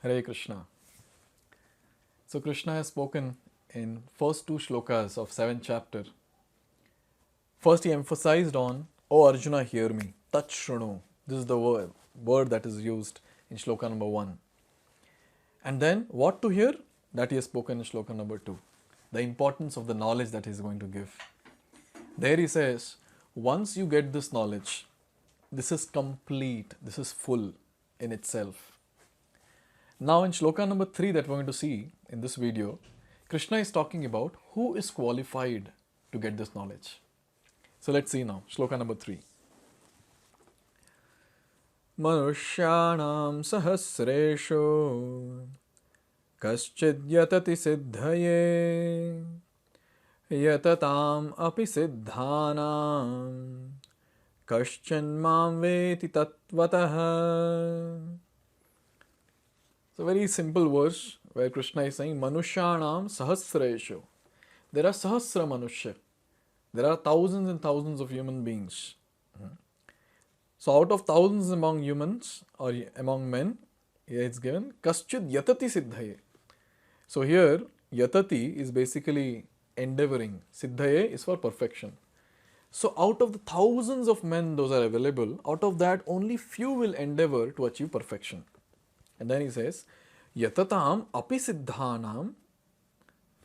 Hare Krishna. So Krishna has spoken in first two shlokas of 7th chapter. First he emphasized on, O Arjuna, hear me. Tat Shrunu. This is the word that is used in shloka number 1. And then what to hear? That he has spoken in shloka number 2. The importance of the knowledge that he is going to give. There he says, once you get this knowledge, this is complete, this is full in itself. Now in shloka number 3 that we're going to see in this video, Krishna is talking about who is qualified to get this knowledge. So let's see now, shloka number 3. Manushyanam sahasresho kaschid yatati siddhaye yatatam api siddhanam kaschan mam veti tatvatah. It's a very simple verse where Krishna is saying, Manushyanam sahasresho. There are sahasra manushya. There are thousands and thousands of human beings. So out of thousands among humans or among men, here it's given, Kaschid yatati siddhaye. So here, yatati is basically endeavoring. Siddhaye is for perfection. So out of the thousands of men those are available, out of that only few will endeavor to achieve perfection. And then he says, Yatatam api siddhanam,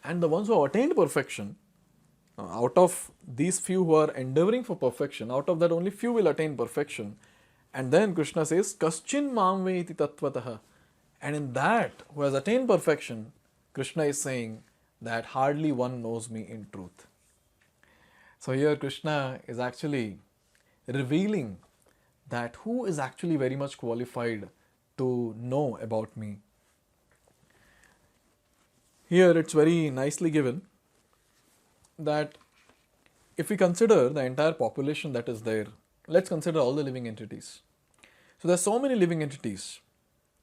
and the ones who have attained perfection, out of these few who are endeavoring for perfection, out of that only few will attain perfection. And then Krishna says, Kaschin mam veti tatvatah. And in that who has attained perfection, Krishna is saying that hardly one knows me in truth. So here Krishna is actually revealing that who is actually very much qualified to know about me. Here it's very nicely given that if we consider the entire population that is there, let's consider all the living entities. So there are so many living entities.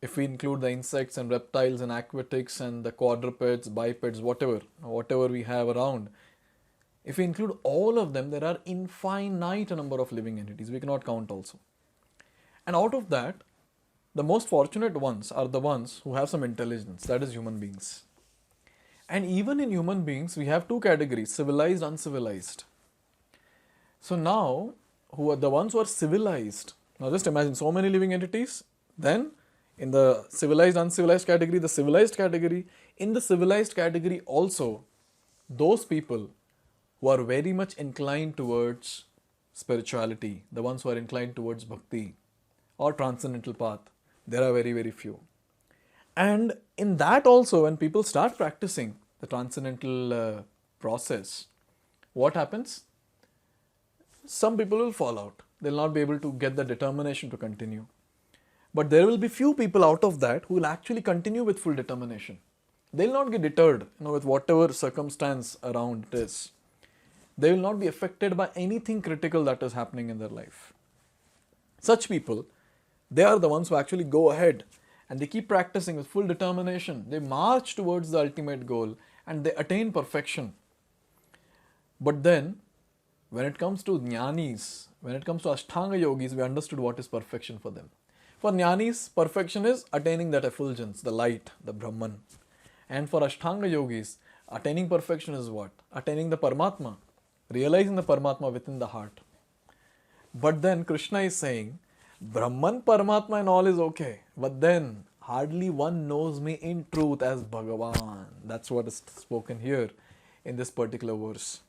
If we include the insects and reptiles and aquatics and the quadrupeds, bipeds, whatever we have around, if we include all of them, there are infinite number of living entities. We cannot count also. And out of that, the most fortunate ones are the ones who have some intelligence, that is human beings. And even in human beings, we have two categories, civilized, uncivilized. So now, who are the ones who are civilized? Now just imagine so many living entities, then in the civilized, uncivilized category, the civilized category, in the civilized category also, those people who are very much inclined towards spirituality, the ones who are inclined towards bhakti or transcendental path, there are very, very few. And in that also, when people start practicing the transcendental process, what happens? Some people will fall out. They'll not be able to get the determination to continue. But there will be few people out of that who will actually continue with full determination. They'll not get deterred, with whatever circumstance around it is. They will not be affected by anything critical that is happening in their life. Such people, they are the ones who actually go ahead and they keep practicing with full determination. They march towards the ultimate goal and they attain perfection. But then, when it comes to jnanis, when it comes to Ashtanga yogis, we understood what is perfection for them. For jnanis, perfection is attaining that effulgence, the light, the Brahman. And for Ashtanga yogis, attaining perfection is what? Attaining the Paramatma, realizing the Paramatma within the heart. But then Krishna is saying, Brahman, Paramatma and all is okay. But then hardly one knows me in truth as Bhagavan. That's what is spoken here in this particular verse.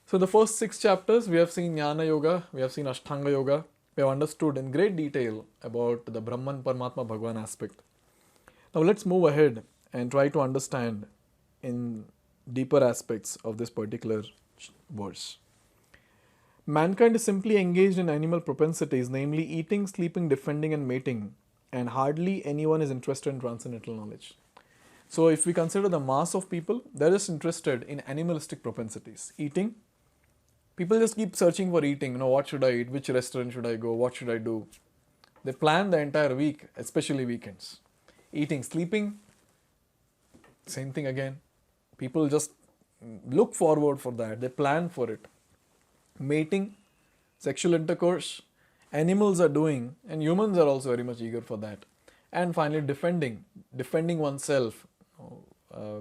So the first 6 chapters we have seen Jnana Yoga, we have seen Ashtanga Yoga. We have understood in great detail about the Brahman, Paramatma, Bhagavan aspect. Now let's move ahead and try to understand in deeper aspects of this particular verse. Mankind is simply engaged in animal propensities, namely eating, sleeping, defending and mating, and hardly anyone is interested in transcendental knowledge. So if we consider the mass of people, they're just interested in animalistic propensities. Eating, people just keep searching for eating, what should I eat, which restaurant should I go, what should I do. They plan the entire week, especially weekends. Eating, sleeping, same thing again. People just look forward for that, they plan for it. Mating, sexual intercourse, animals are doing, and humans are also very much eager for that. And finally, defending oneself,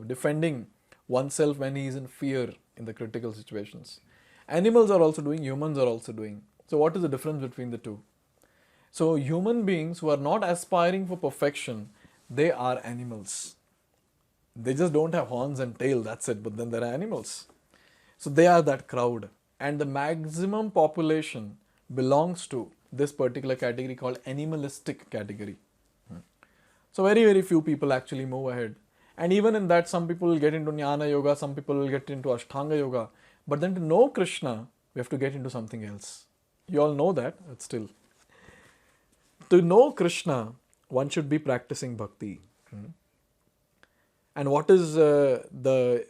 defending oneself when he is in fear in the critical situations. Animals are also doing, humans are also doing. So what is the difference between the two? So human beings who are not aspiring for perfection, they are animals. They just don't have horns and tail, that's it, but then there are animals. So they are that crowd. And the maximum population belongs to this particular category called animalistic category. So very, very few people actually move ahead. And even in that, some people will get into Jnana Yoga, some people will get into Ashtanga Yoga. But then to know Krishna, we have to get into something else. You all know that, but still. To know Krishna, one should be practicing bhakti. And what is the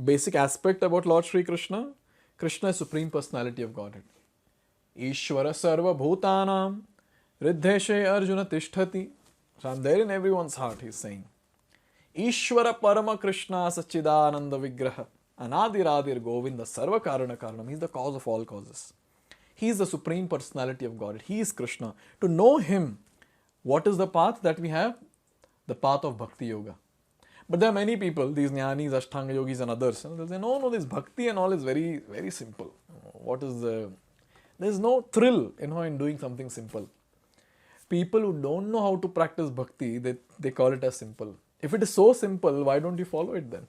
basic aspect about Lord Sri Krishna? Krishna is Supreme Personality of Godhead. Ishvara Sarva Bhutanam Riddheshe Arjuna Tishtati. So I'm there in everyone's heart, he's saying. Ishvara Parama Krishna Sachidananda Vigraha Anadiradir Govinda Sarva Karana Karanam. He's the cause of all causes. He is the Supreme Personality of Godhead. He is Krishna. To know Him, what is the path that we have? The path of Bhakti Yoga. But there are many people, these Jnanis, Ashtanga Yogis and others, and they'll say, no, this Bhakti and all is very, very simple. There's no thrill, in doing something simple. People who don't know how to practice Bhakti, they call it as simple. If it is so simple, why don't you follow it then?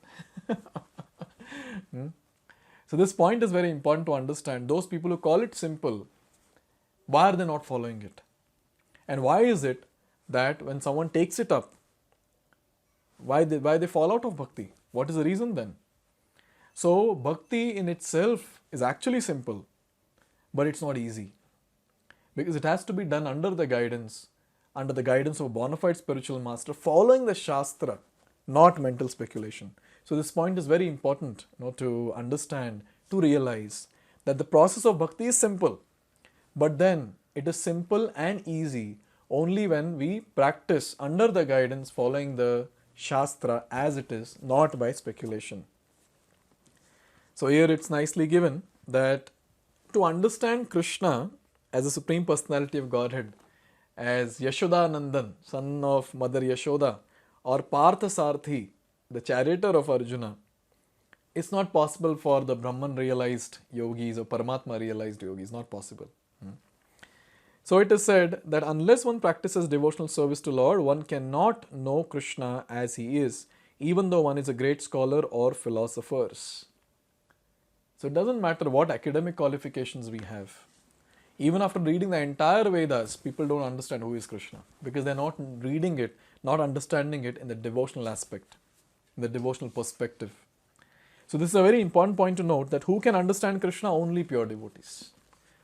So this point is very important to understand. Those people who call it simple, why are they not following it? And why is it that when someone takes it up, why they fall out of bhakti? What is the reason then? So bhakti in itself is actually simple, but it's not easy. Because it has to be done under the guidance of a bona fide spiritual master, following the Shastra, not mental speculation. So this point is very important to understand, to realize that the process of bhakti is simple, but then it is simple and easy only when we practice under the guidance following the Shastra as it is, not by speculation. So here it's nicely given that to understand Krishna as a Supreme Personality of Godhead, as Yashodanandan, son of Mother Yashoda, or Parthasarthi, the charioteer of Arjuna, it's not possible for the Brahman realized yogis or Paramatma realized yogis, not possible. So it is said that unless one practices devotional service to Lord, one cannot know Krishna as He is, even though one is a great scholar or philosopher. So it doesn't matter what academic qualifications we have. Even after reading the entire Vedas, people don't understand who is Krishna because they're not reading it, not understanding it in the devotional aspect, in the devotional perspective. So this is a very important point to note, that who can understand Krishna? Only pure devotees.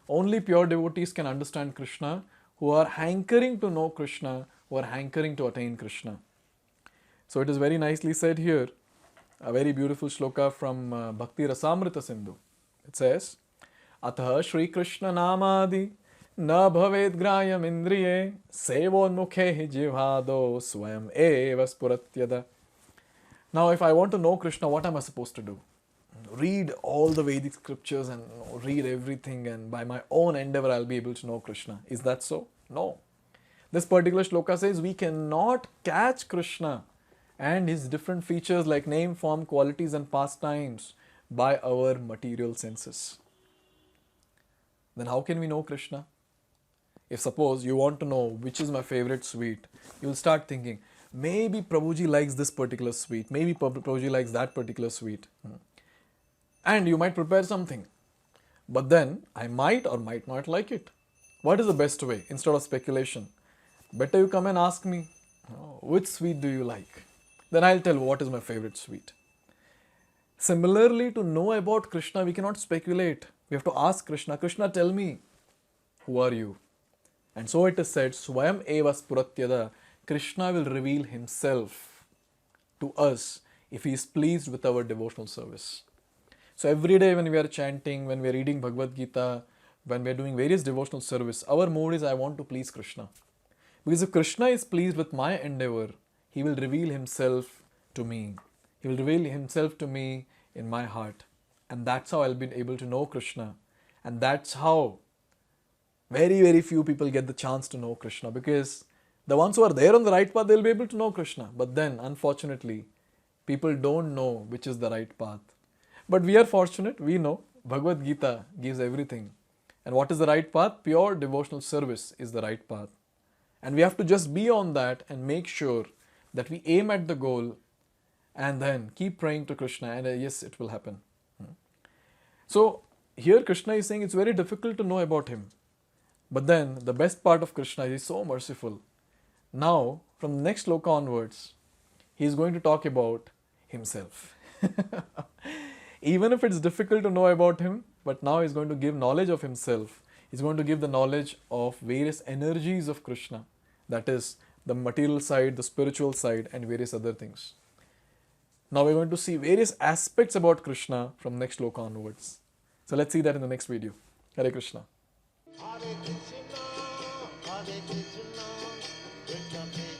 Only pure devotees can understand Krishna, who are hankering to know Krishna, who are hankering to attain Krishna. So it is very nicely said here, a very beautiful shloka from Bhakti Rasamrita Sindhu. It says, Atah Shri Krishna Namadi na bhaved grayam indriye sevonmukhe jivhado swayam eva spuratyada. Now if I want to know Krishna, what am I supposed to do? Read all the Vedic scriptures and read everything, and by my own endeavor I'll be able to know Krishna. Is that so? No. This particular shloka says we cannot catch Krishna and His different features like name, form, qualities and pastimes by our material senses. Then how can we know Krishna? If suppose you want to know which is my favorite sweet, you'll start thinking, maybe Prabhuji likes this particular sweet, maybe Prabhuji likes that particular sweet. And you might prepare something, but then I might or might not like it. What is the best way? Instead of speculation, better you come and ask me, which sweet do you like? Then I'll tell what is my favorite sweet. Similarly, to know about Krishna, we cannot speculate. We have to ask Krishna, Krishna, tell me, who are you? And so it is said, Swayam eva spuratyada, Krishna will reveal Himself to us if He is pleased with our devotional service. So every day when we are chanting, when we are reading Bhagavad Gita, when we are doing various devotional service, our mood is, I want to please Krishna. Because if Krishna is pleased with my endeavor, He will reveal Himself to me. He will reveal Himself to me in my heart. And that's how I'll be able to know Krishna. And that's how very, very few people get the chance to know Krishna, because The ones who are there on the right path, they'll be able to know Krishna. But then, unfortunately, people don't know which is the right path. But we are fortunate, we know Bhagavad Gita gives everything. And what is the right path? Pure devotional service is the right path. And we have to just be on that and make sure that we aim at the goal and then keep praying to Krishna, and yes, it will happen. So here Krishna is saying it's very difficult to know about him. But then the best part of Krishna is he's so merciful. Now, from the next sloka onwards, he is going to talk about himself. Even if it's difficult to know about him, but now he's going to give knowledge of himself. He's going to give the knowledge of various energies of Krishna. That is, the material side, the spiritual side, and various other things. Now we're going to see various aspects about Krishna from next sloka onwards. So let's see that in the next video. Hare Krishna. Hare Krishna, Krishna